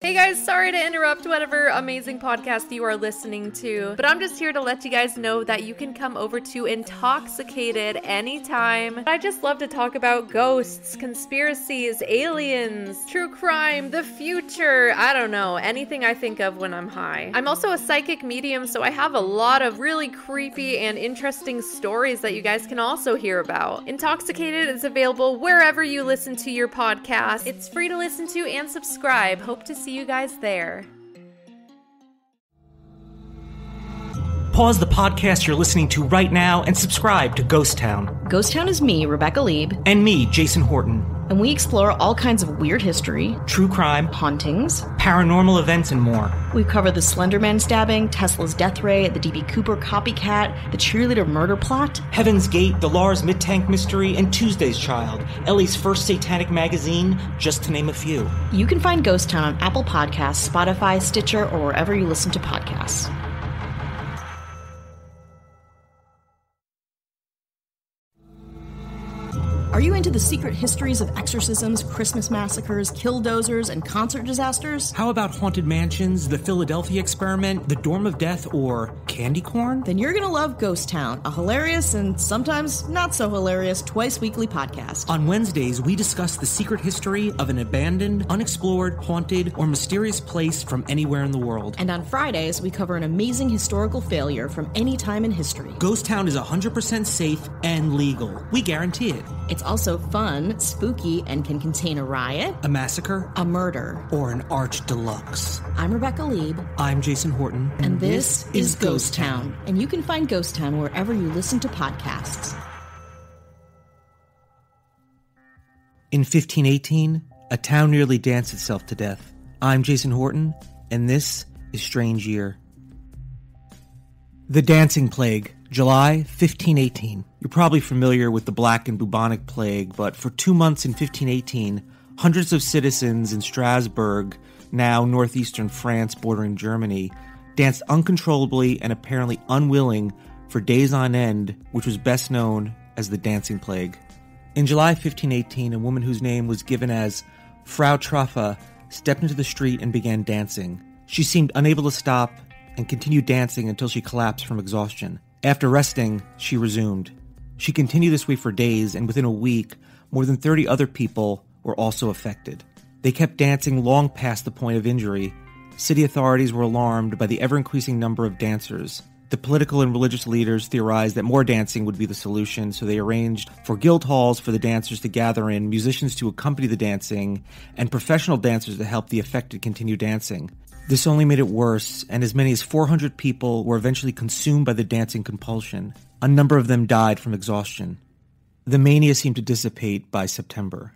Hey guys, sorry to interrupt whatever amazing podcast you are listening to, but I'm just here to let you guys know that you can come over to Intoxicated anytime. I just love to talk about ghosts, conspiracies, aliens, true crime, the future, I don't know, anything I think of when I'm high. I'm also a psychic medium, so I have a lot of really creepy and interesting stories that you guys can also hear about. Intoxicated is available wherever you listen to your podcast. It's free to listen to and subscribe. Hope to see you guys there. Pause the podcast you're listening to right now and subscribe to Ghost Town. Ghost Town is me, Rebecca Lieb. And me, Jason Horton. And we explore all kinds of weird history, true crime, hauntings, paranormal events, and more. We cover the Slender Man stabbing, Tesla's death ray, the D.B. Cooper copycat, the cheerleader murder plot, Heaven's Gate, the Lars Mid-Tank mystery, and Tuesday's Child, Ellie's first satanic magazine, just to name a few. You can find Ghost Town on Apple Podcasts, Spotify, Stitcher, or wherever you listen to podcasts. Are you into the secret histories of exorcisms, Christmas massacres, killdozers, and concert disasters? How about Haunted Mansions, the Philadelphia Experiment, the Dorm of Death, or Candy Corn? Then you're gonna love Ghost Town, a hilarious and sometimes not so hilarious twice-weekly podcast. On Wednesdays, we discuss the secret history of an abandoned, unexplored, haunted, or mysterious place from anywhere in the world. And on Fridays, we cover an amazing historical failure from any time in history. Ghost Town is 100% safe and legal. We guarantee it. It's also fun, spooky, and can contain a riot, a massacre, a murder, or an arch deluxe. I'm Rebecca Lieb. I'm Jason Horton. And this is Ghost Town. And you can find Ghost Town wherever you listen to podcasts. In 1518, a town nearly danced itself to death. I'm Jason Horton, and this is Strange Year. The Dancing Plague, July 1518. You're probably familiar with the Black and Bubonic Plague, but for 2 months in 1518, hundreds of citizens in Strasbourg, now northeastern France bordering Germany, danced uncontrollably and apparently unwilling for days on end, which was best known as the Dancing Plague. In July 1518, a woman whose name was given as Frau Truffa stepped into the street and began dancing. She seemed unable to stop and continued dancing until she collapsed from exhaustion. After resting, she resumed. She continued this way for days, and within a week, more than 30 other people were also affected. They kept dancing long past the point of injury. City authorities were alarmed by the ever-increasing number of dancers. The political and religious leaders theorized that more dancing would be the solution, so they arranged for guild halls for the dancers to gather in, musicians to accompany the dancing, and professional dancers to help the affected continue dancing. This only made it worse, and as many as 400 people were eventually consumed by the dancing compulsion. A number of them died from exhaustion. The mania seemed to dissipate by September.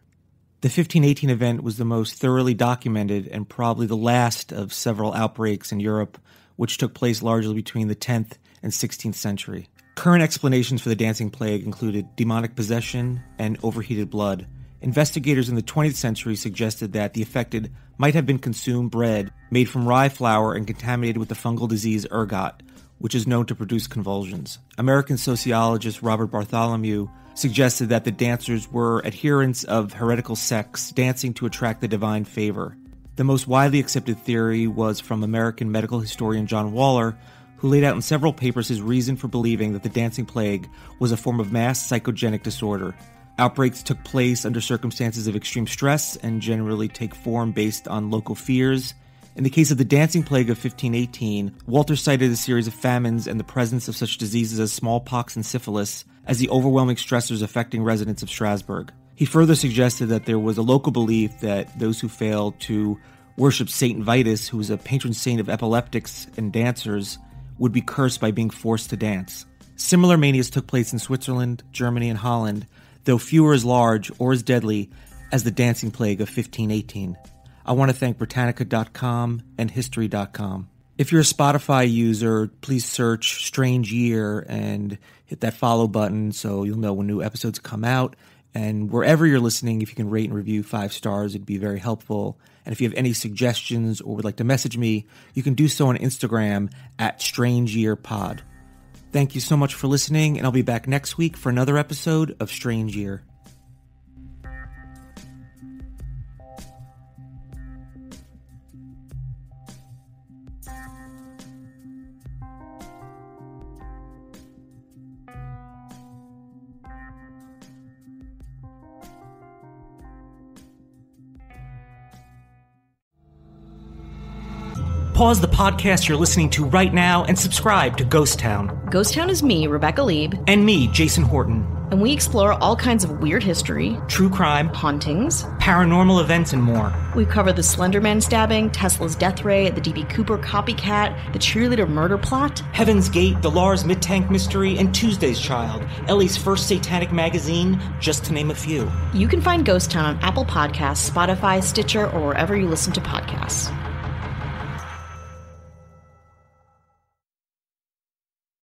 The 1518 event was the most thoroughly documented and probably the last of several outbreaks in Europe, which took place largely between the 10th and 16th century. Current explanations for the dancing plague included demonic possession and overheated blood. Investigators in the 20th century suggested that the affected might have been consumed bread made from rye flour and contaminated with the fungal disease ergot, which is known to produce convulsions. American sociologist Robert Bartholomew suggested that the dancers were adherents of heretical sects dancing to attract the divine favor. The most widely accepted theory was from American medical historian John Waller, who laid out in several papers his reason for believing that the dancing plague was a form of mass psychogenic disorder. Outbreaks took place under circumstances of extreme stress and generally take form based on local fears. In the case of the dancing plague of 1518, Walter cited a series of famines and the presence of such diseases as smallpox and syphilis as the overwhelming stressors affecting residents of Strasbourg. He further suggested that there was a local belief that those who failed to worship Saint Vitus, who was a patron saint of epileptics and dancers, would be cursed by being forced to dance. Similar manias took place in Switzerland, Germany, and Holland, though fewer as large or as deadly as the dancing plague of 1518. I want to thank Britannica.com and History.com. If you're a Spotify user, please search Strange Year and hit that follow button so you'll know when new episodes come out. And wherever you're listening, if you can rate and review 5 stars, it'd be very helpful. And if you have any suggestions or would like to message me, you can do so on Instagram at StrangeYearPod. Thank you so much for listening, and I'll be back next week for another episode of Strange Year. Pause the podcast you're listening to right now and subscribe to Ghost Town. Ghost Town is me, Rebecca Lieb. And me, Jason Horton. And we explore all kinds of weird history, true crime, hauntings, paranormal events, and more. We cover the Slender Man stabbing, Tesla's death ray, the D.B. Cooper copycat, the cheerleader murder plot, Heaven's Gate, the Lars Midtank mystery, and Tuesday's Child, Ellie's first satanic magazine, just to name a few. You can find Ghost Town on Apple Podcasts, Spotify, Stitcher, or wherever you listen to podcasts.